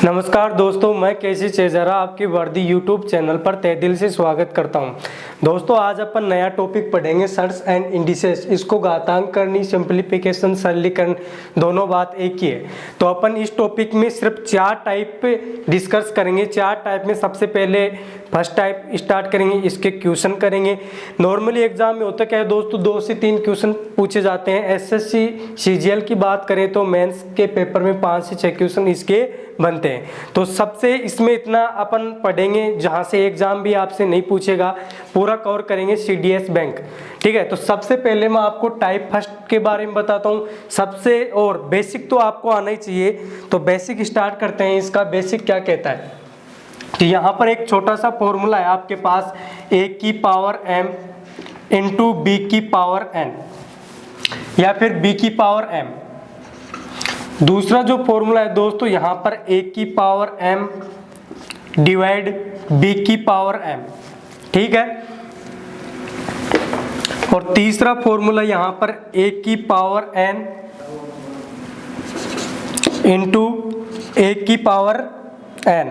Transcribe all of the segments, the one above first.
नमस्कार दोस्तों, मैं केसी चेजारा आपकी वर्दी यूट्यूब चैनल पर तहे दिल से स्वागत करता हूं। दोस्तों आज अपन नया टॉपिक पढ़ेंगे सर्च एंड इंडिसेस। इसको घातांक करनी, सिंप्लीफिकेशन, सरलीकरण दोनों बात एक ही है। तो अपन इस टॉपिक में सिर्फ 4 टाइप पे डिस्कस करेंगे। 4 टाइप में सबसे पहले फर्स्ट टाइप स्टार्ट करेंगे, इसके क्वेश्चन करेंगे। नॉर्मली एग्जाम में होता क्या है दोस्तों, 2 से 3 क्वेश्चन पूछे जाते हैं। एसएससी सीजीएल की बात करें तो मेंस के पेपर में 5 से 6 क्वेश्चन इसके बनते हैं। तो सबसे इसमें इतना अपन पढ़ेंगे जहां से एग्जाम भी आपसे नहीं पूछेगा, पूरा कवर करेंगे सीडीएस बैंक। ठीक है, तो सबसे पहले मैं आपको टाइप फर्स्ट के बारे में बताता हूं। सबसे और बेसिक तो आपको आना ही चाहिए, तो बेसिक स्टार्ट करते हैं। इसका बेसिक क्या कहता है, तो यहाँ पर एक छोटा सा फॉर्मूला है आपके पास, a की पावर m इंटू बी की पावर n या फिर b की पावर m। दूसरा जो फॉर्मूला है दोस्तों, यहाँ पर a की पावर m डिवाइड b की पावर m। ठीक है, और तीसरा फॉर्मूला यहाँ पर a की पावर n इंटू a की पावर n।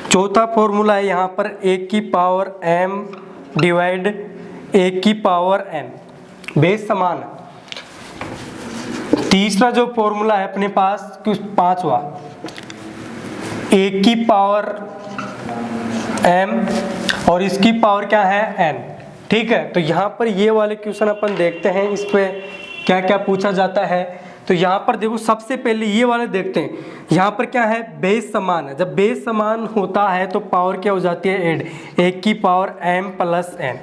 चौथा फॉर्मूला है यहाँ पर a की पावर m डिवाइड a की पावर n। बेस समान है। तीसरा जो फॉर्मूला है अपने पास, पांचवा, a की पावर m और इसकी पावर क्या है n। ठीक है, तो यहाँ पर ये वाले क्वेश्चन अपन देखते हैं, इस पे क्या क्या पूछा जाता है। तो यहाँ पर देखो, सबसे पहले ये वाले देखते हैं। यहाँ पर क्या है, बेस समान है। जब बेस समान होता है तो पावर क्या हो जाती है, ऐड, a की पावर m प्लस n।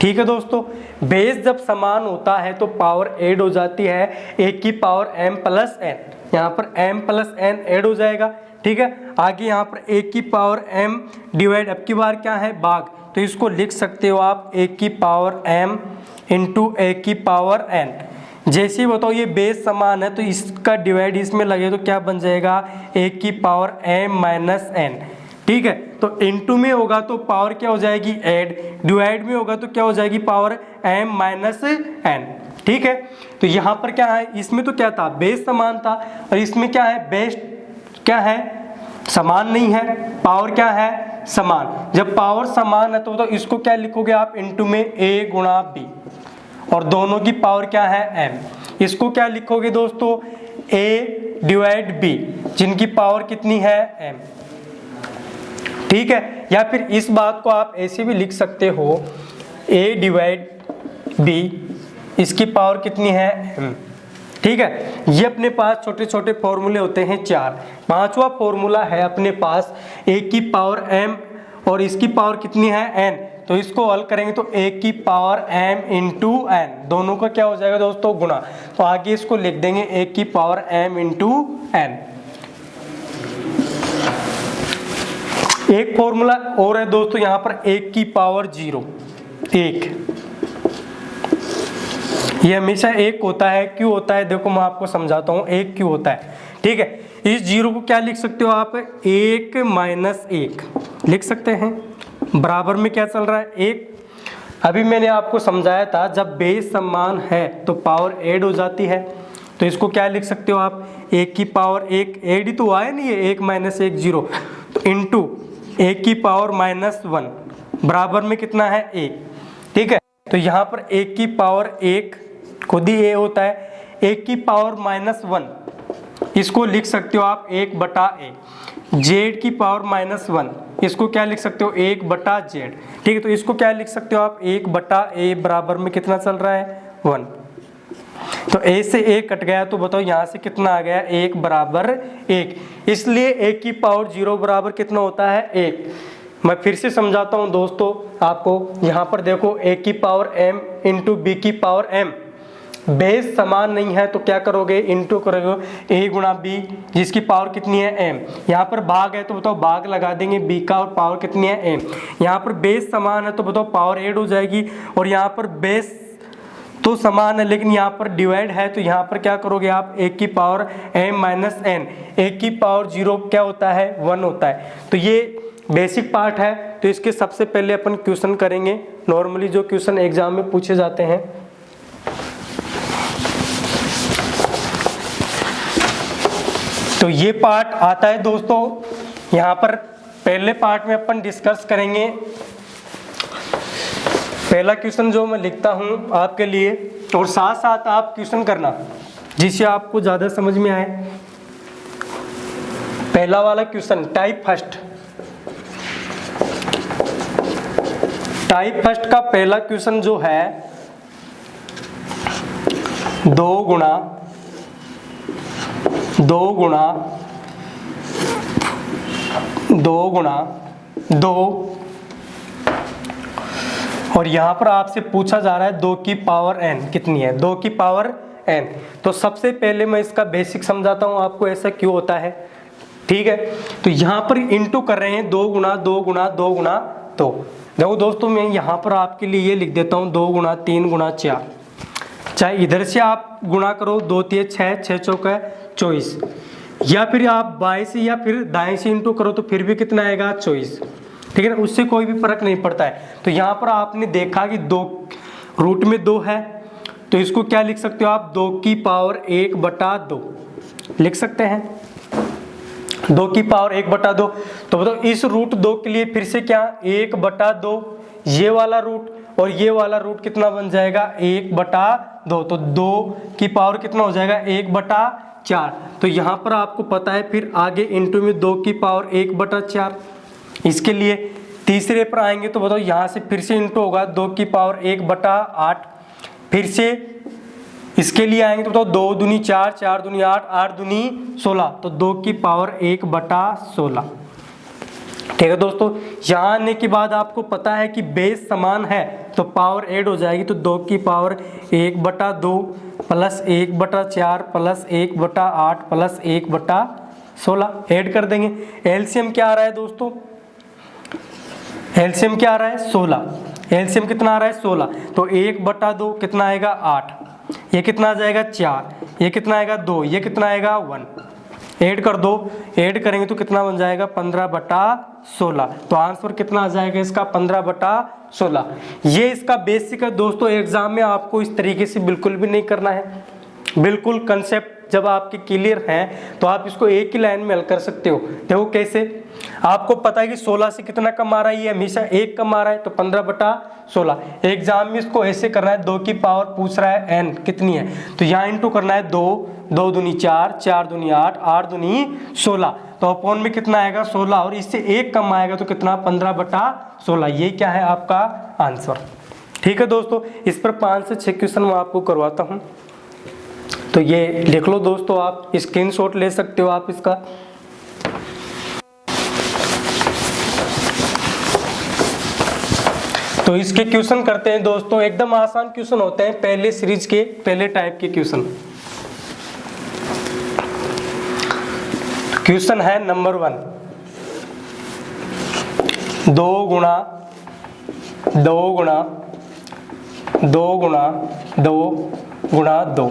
ठीक है दोस्तों, बेस जब समान होता है तो पावर ऐड हो जाती है, a की पावर m प्लस n। यहाँ पर m प्लस n ऐड हो जाएगा। ठीक है, आगे यहाँ पर a की पावर m डिवाइड, अब की बार क्या है, भाग, तो इसको लिख सकते हो आप a की पावर m इंटू a की पावर n। जैसे ही बताओ ये बेस समान है तो इसका डिवाइड इसमें लगे तो क्या बन जाएगा, a की पावर m माइनस n। ठीक है, तो इनटू में होगा तो पावर क्या हो जाएगी, ऐड, डिवाइड में होगा तो क्या हो जाएगी, पावर m माइनस n। ठीक है, तो यहाँ पर क्या है, इसमें तो क्या था, बेस समान था, और इसमें क्या है, बेस क्या है, समान नहीं है, पावर क्या है, समान। जब पावर समान है तो इसको क्या लिखोगे आप, इनटू में a गुणा b, और दोनों की पावर क्या है, m। इसको क्या लिखोगे दोस्तों, a डिवाइड b, जिनकी पावर कितनी है, m। ठीक है, या फिर इस बात को आप ऐसे भी लिख सकते हो, a डिवाइड b, इसकी पावर कितनी है, m। ठीक है, ये अपने पास छोटे छोटे फॉर्मूले होते हैं 4। पांचवा फॉर्मूला है अपने पास a की पावर m और इसकी पावर कितनी है, n। तो इसको हल करेंगे तो a की पावर m इंटू n, दोनों का क्या हो जाएगा दोस्तों, गुणा। तो आगे इसको लिख देंगे a की पावर m इंटू n। एक फॉर्मूला और है दोस्तों यहाँ पर, 1 की पावर 0, 1। ये हमेशा 1 होता है, क्यों होता है, देखो मैं आपको समझाता हूँ 1 क्यों होता है। ठीक है, इस 0 को क्या लिख सकते हो आप, 1 माइनस 1 लिख सकते हैं। बराबर में क्या चल रहा है, 1। अभी मैंने आपको समझाया था, जब बेस समान है तो पावर ऐड हो जाती है, तो इसको क्या लिख सकते हो आप, 1 की पावर 1, ऐड ही तो आया नहीं है, 1 माइनस 1 0, तो इंटू 1 की पावर माइनस 1, बराबर में कितना है, 1। ठीक है, तो यहाँ पर 1 की पावर 1 खुद ही a होता है, 1 की पावर माइनस 1 इसको लिख सकते हो आप 1 बटा a, z की पावर माइनस 1 इसको क्या लिख सकते हो, 1 बटा z। ठीक है, तो इसको क्या लिख सकते हो आप, 1 बटा a, बराबर में कितना चल रहा है, 1। तो a से a कट गया, तो बताओ यहाँ से कितना आ गया, 1 बराबर 1। इसलिए a की पावर 0 बराबर कितना होता है, 1। मैं फिर से समझाता हूँ दोस्तों आपको, यहाँ पर देखो a की पावर m इंटू b की पावर m, बेस समान नहीं है तो क्या करोगे, इंटू करोगे a गुणा b, जिसकी पावर कितनी है, m। यहाँ पर भाग है तो बताओ भाग लगा देंगे b का, और पावर कितनी है, m। यहाँ पर बेस समान है तो बताओ पावर ऐड हो जाएगी, और यहाँ पर बेस तो समान है लेकिन यहाँ पर डिवाइड है, तो यहाँ पर क्या करोगे आप, 1 की पावर m माइनस n, 1 की पावर 0 क्या होता है, 1 होता है। तो ये बेसिक पार्ट है, तो इसके सबसे पहले अपन क्वेश्चन करेंगे, नॉर्मली जो क्वेश्चन एग्जाम में पूछे जाते हैं। तो ये पार्ट आता है दोस्तों। यहाँ पर पहले पार्ट में अपन डिस्कस करेंगे। पहला क्वेश्चन जो मैं लिखता हूँ आपके लिए, और साथ साथ आप क्वेश्चन करना जिससे आपको ज़्यादा समझ में आए। पहला वाला question type first. Type first का पहला क्वेश्चन जो है 2 गुणा 2 और यहाँ पर आपसे पूछा जा रहा है 2 की पावर n कितनी है, 2 की पावर n। तो सबसे पहले मैं इसका बेसिक समझाता हूँ आपको ऐसा क्यों होता है, ठीक है। तो यहाँ पर इंटू कर रहे हैं 2 गुणा 2 गुणा 2 गुणा 2। देखो दोस्तों मैं यहाँ पर आपके लिए ये लिख देता हूँ 2 गुणा 3 गुणा 4। चाहे इधर से आप गुणा करो 2 3 6 6 चौका 24, या फिर आप बाएं से या फिर दाएं से इंटू करो तो फिर भी कितना आएगा 24, ठीक है ना। उससे कोई भी फर्क नहीं पड़ता है। तो यहाँ पर आपने देखा कि 2 रूट में 2 है, तो इसको क्या लिख सकते हो आप, 2 की पावर 1/2 लिख सकते हैं। 2 की पावर 1/2। तो बताओ इस रूट 2 के लिए फिर से क्या 1/2, ये वाला रूट और ये वाला रूट कितना बन जाएगा 1/2। तो 2 की पावर कितना हो जाएगा 1/4। तो यहाँ पर आपको पता है फिर आगे इंटू में 2 की पावर 1/4। इसके लिए तीसरे पर आएंगे तो बताओ यहाँ से फिर से इंटू होगा 2 की पावर 1/8। फिर से इसके लिए आएंगे तो बताओ 2 दूनी 4 4 दूनी 8 8 दूनी 16, तो 2 की पावर 1/16। ठीक है दोस्तों, यहाँ आने के बाद आपको पता है कि बेस समान है तो पावर ऐड हो जाएगी। तो 2 की power 1/2 plus 1/4 plus 1/8 plus 1/16 add कर देंगे। एलसीएम क्या आ रहा है दोस्तों, एलसीएम क्या आ रहा है 16। एलसीएम कितना आ रहा है 16। तो 1/2 कितना आएगा 8, ये कितना आ जाएगा 4, ये कितना आएगा 2, ये कितना आएगा 1। ऐड कर दो, ऐड करेंगे तो कितना बन जाएगा 15/16। तो आंसर कितना आ जाएगा इसका 15/16। ये इसका बेसिक है दोस्तों। एग्जाम में आपको इस तरीके से बिल्कुल भी नहीं करना है। बिल्कुल कंसेप्ट जब आपके क्लियर हैं तो आप इसको एक ही लाइन में हल कर सकते हो। देखो कैसे, आपको पता है कि 16 से कितना कम आ रहा है, ये हमेशा 1 कम आ रहा है, तो 15/16। एग्जाम में इसको ऐसे करना है, 2 की पावर पूछ रहा है n कितनी है, तो यहाँ इंटू करना है 2 2 दूनी 4 4 दूनी 8 8 दूनी 16। तो अपॉन में कितना आएगा 16 और इससे 1 कम आएगा तो कितना 15/16। ये क्या है आपका आंसर। ठीक है दोस्तों, इस पर 5 से 6 क्वेश्चन मैं आपको करवाता हूँ। तो ये लिख लो दोस्तों, आप स्क्रीनशॉट ले सकते हो आप इसका। तो इसके क्वेश्चन करते हैं दोस्तों, एकदम आसान क्वेश्चन होते हैं, पहले सीरीज के पहले टाइप के क्वेश्चन। क्वेश्चन है नंबर 1, 2 गुणा 2 गुणा 2 गुणा 2 गुणा 2।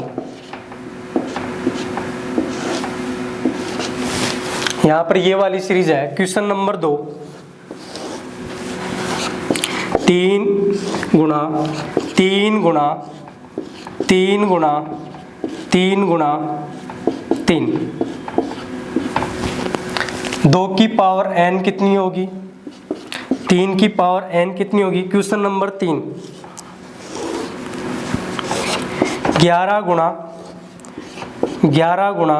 यहाँ पर ये वाली सीरीज है। क्वेश्चन नंबर 2, 3 गुणा 3 गुणा 3 गुणा 3 गुणा 3। 2 की पावर n कितनी होगी, 3 की पावर n कितनी होगी। क्वेश्चन नंबर 3, 11 गुणा 11 गुणा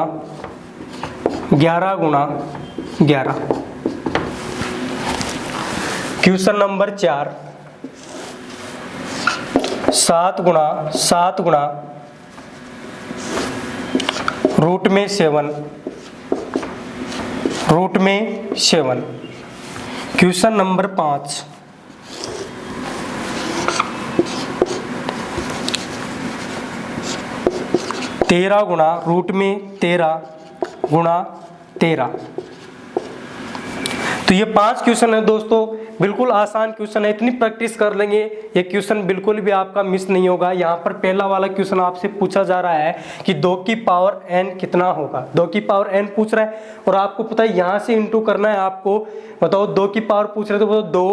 11 गुणा 11। क्वेश्चन नंबर 4, 7 गुणा 7 गुणा रूट में 7 रूट में 7। क्वेश्चन नंबर 5, 13 गुणा रूट में 13 गुणा 13। तो ये 5 क्वेश्चन है दोस्तों, बिल्कुल आसान क्वेश्चन है। इतनी प्रैक्टिस कर लेंगे ये क्वेश्चन बिल्कुल भी आपका मिस नहीं होगा। यहाँ पर पहला वाला क्वेश्चन आपसे पूछा जा रहा है कि 2 की पावर n कितना होगा, 2 की पावर n पूछ रहा है और आपको पता है यहाँ से इंटू करना है आपको। बताओ 2 की पावर पूछ रहे तो बताओ 2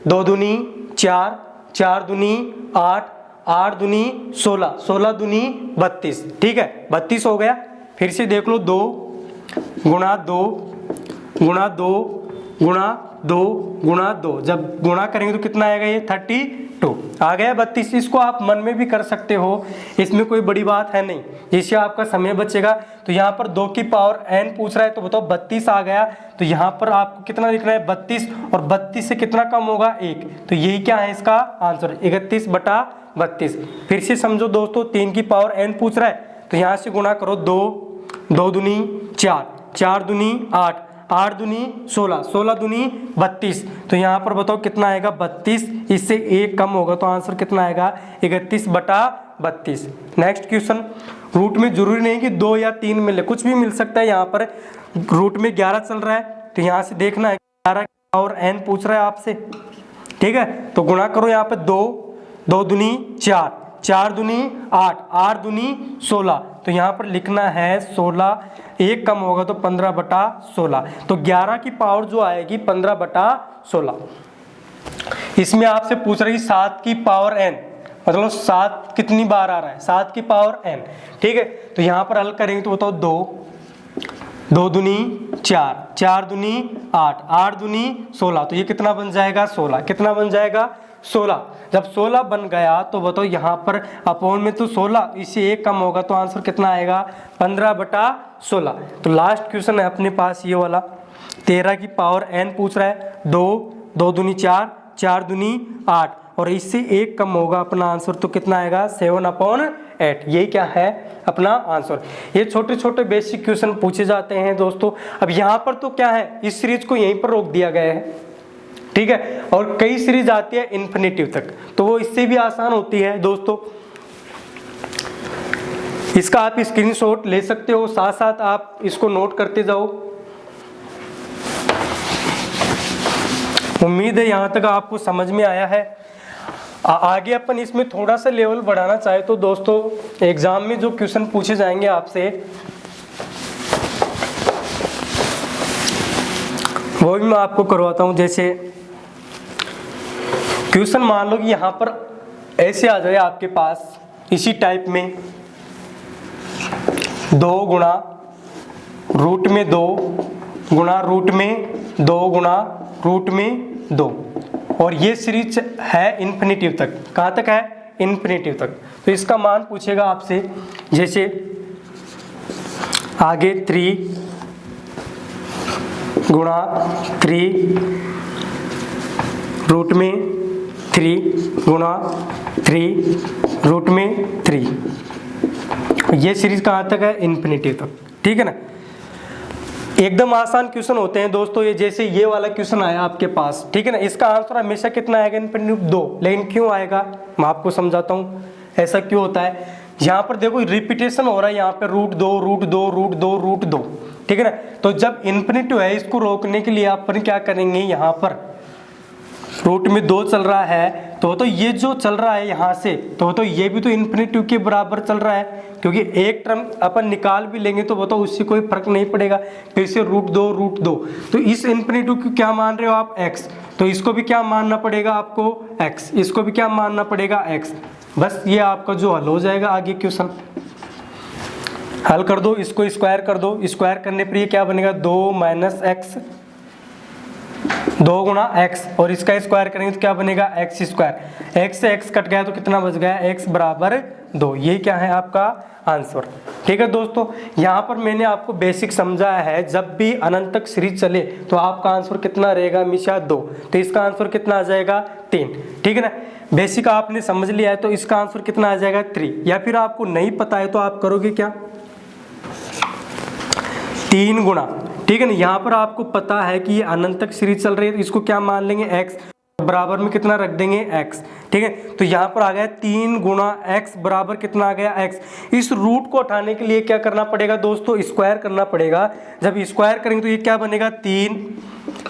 2 दूनी 4 4 दूनी 8 8 दूनी 16 16 दूनी 32। ठीक है, 32 हो गया। फिर से देख लो 2 गुणा 2 गुणा 2 गुणा 2 गुणा 2, जब गुणा करेंगे तो कितना आएगा ये 32 आ गया 32। इसको आप मन में भी कर सकते हो, इसमें कोई बड़ी बात है नहीं, जिससे आपका समय बचेगा। तो यहाँ पर 2 की पावर n पूछ रहा है, तो बताओ 32 आ गया। तो यहाँ पर आपको कितना लिखना है 32, और 32 से कितना कम होगा 1, तो यही क्या है इसका आंसर 31/32। फिर से समझो दोस्तों, 3 की पावर n पूछ रहा है, तो यहाँ से गुणा करो 2 2 दूनी 4 4 दूनी 8 8 दूनी 16 16 दूनी 32। तो यहाँ पर बताओ कितना आएगा 32, इससे 1 कम होगा तो आंसर कितना आएगा 31/32। नेक्स्ट क्वेश्चन, रूट में जरूरी नहीं कि 2 या 3 मिले, कुछ भी मिल सकता है। यहाँ पर रूट में 11 चल रहा है, तो यहाँ से देखना है 11 और n पूछ रहा है आपसे, ठीक है। तो गुणा करो यहाँ पे 2 2 दूनी 4 4 दूनी 8 8 दूनी 16। तो यहाँ पर लिखना है 16, 1 कम होगा तो 15/16। तो 11 की पावर जो आएगी 15/16। इसमें आपसे पूछ रही 7 की पावर n, मतलब 7 कितनी बार आ रहा है 7 की पावर n, ठीक है। तो यहाँ पर हल करेंगे तो बताओ 2 2 दूनी 4 4 दूनी 8 8 दूनी 16। तो ये कितना बन जाएगा 16, कितना बन जाएगा 16। जब 16 बन गया तो बताओ यहाँ पर अपॉन में तो 16, इससे 1 कम होगा तो आंसर कितना आएगा 15/16। तो लास्ट क्वेश्चन है अपने पास ये वाला, 13 की पावर n पूछ रहा है, 2 2 दूनी 4 4 दूनी 8, और इससे 1 कम होगा अपना आंसर, तो कितना आएगा 7/8। यही क्या है अपना आंसर। ये छोटे छोटे बेसिक क्वेश्चन पूछे जाते हैं दोस्तों। अब यहाँ पर तो क्या है, इस सीरीज को यहीं पर रोक दिया गया है, ठीक है। और कई सीरीज आती है इन्फिनिटिव तक, तो वो इससे भी आसान होती है दोस्तों। इसका आप स्क्रीनशॉट ले सकते हो, साथ साथ आप इसको नोट करते जाओ। उम्मीद है यहाँ तक आपको समझ में आया है। आगे अपन इसमें थोड़ा सा लेवल बढ़ाना चाहे तो दोस्तों, एग्जाम में जो क्वेश्चन पूछे जाएंगे आपसे, वो भी मैं आपको करवाता हूँ। जैसे क्वेश्चन मान लो कि यहाँ पर ऐसे आ जाए आपके पास इसी टाइप में, 2 गुणा रूट में 2 गुणा रूट में 2 गुणा रूट में 2, और ये सीरीज है इन्फिनिटिव तक। कहाँ तक है इन्फिनिटिव तक। तो इसका मान पूछेगा आपसे, जैसे आगे 3 गुणा 3 रूट में 3 गुणा 3 रूट में 3। ये सीरीज कहाँ तक है इन्फिनिटी तक, ठीक है ना। एकदम आसान क्वेश्चन होते हैं दोस्तों ये, जैसे ये वाला क्वेश्चन आया आपके पास, ठीक है ना। इसका आंसर हमेशा कितना आएगा इन्फिनिटी 2, लेकिन क्यों आएगा मैं आपको समझाता हूँ ऐसा क्यों होता है। यहाँ पर देखो रिपीटेशन हो रहा है, यहाँ पे रूट 2 रूट 2 रूट 2 रूट 2, ठीक है ना। तो जब इन्फिनिटी है, इसको रोकने के लिए अपन क्या करेंगे, यहाँ पर रूट में 2 चल रहा है, तो ये जो चल रहा है यहाँ से, तो ये भी तो इन्फिनिटी के बराबर चल रहा है, क्योंकि एक टर्म अपन निकाल भी लेंगे तो बताओ उससे कोई फर्क नहीं पड़ेगा। फिर से रूट 2 तो इस इन्फिनिटी को क्या मान रहे हो आप x, तो इसको भी क्या मानना पड़ेगा आपको x, इसको भी क्या मानना पड़ेगा x। बस ये आपका जो हल हो जाएगा। आगे क्वेश्चन हल कर दो, इसको स्क्वायर कर दो, स्क्वायर करने पर ये क्या बनेगा 2 - x 2 गुणा x, और इसका स्क्वायर करेंगे तो क्या बनेगा x स्क्वायर। x से x कट गया तो कितना बच गया x बराबर 2। ये क्या है आपका आंसर, ठीक है दोस्तों। यहाँ पर मैंने आपको बेसिक समझाया है, जब भी अनंत तक सीरीज चले तो आपका आंसर कितना रहेगा हमेशा 2, तो इसका आंसर कितना आ जाएगा 3, ठीक है ना। बेसिक आपने समझ लिया है तो इसका आंसर कितना आ जाएगा 3। या फिर आपको नहीं पता है तो आप करोगे क्या 3 गुणा, ठीक है ना। यहाँ पर आपको पता है कि ये अनंत तक सीरीज चल रही है, तो इसको क्या मान लेंगे x, बराबर में कितना रख देंगे x, ठीक है। तो यहाँ पर आ गया 3 गुणा x बराबर कितना आ गया x। इस रूट को उठाने के लिए क्या करना पड़ेगा दोस्तों, स्क्वायर करना पड़ेगा। जब स्क्वायर करेंगे तो ये क्या बनेगा 3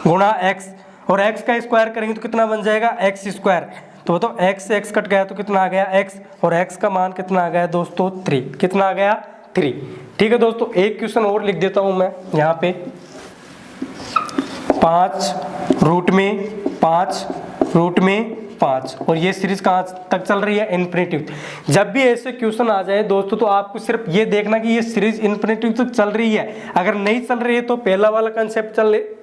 गुणा x, और x का स्क्वायर करेंगे तो कितना बन जाएगा x स्क्वायर। तो x से x कट गया तो कितना आ गया x, और x का मान कितना आ गया दोस्तों 3, कितना आ गया 3, ठीक है दोस्तों। एक क्वेश्चन और लिख देता हूं मैं यहाँ पे, 5 रूट में 5 और ये सीरीज कहाँ तक चल रही है, इन्फिनिटी। जब भी ऐसे क्वेश्चन आ जाए दोस्तों तो आपको सिर्फ ये देखना कि ये सीरीज इन्फिनिटी तक चल रही है। अगर नहीं चल रही है तो पहला वाला कंसेप्ट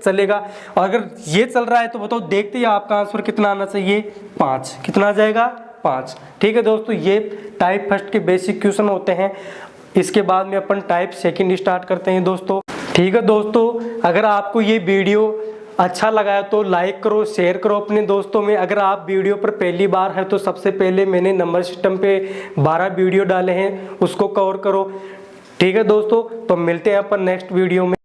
चलेगा, और अगर ये चल रहा है तो बताओ देखते ही आपका आंसर कितना आना चाहिए, 5। कितना आ जाएगा, 5। ठीक है दोस्तों, ये टाइप फर्स्ट के बेसिक क्वेश्चन होते हैं। इसके बाद में अपन टाइप सेकंड स्टार्ट करते हैं दोस्तों। ठीक है दोस्तों, अगर आपको ये वीडियो अच्छा लगा है तो लाइक करो, शेयर करो अपने दोस्तों में। अगर आप वीडियो पर पहली बार है तो सबसे पहले मैंने नंबर सिस्टम पे 12 वीडियो डाले हैं, उसको कवर करो। ठीक है दोस्तों, तो मिलते हैं अपन नेक्स्ट वीडियो में।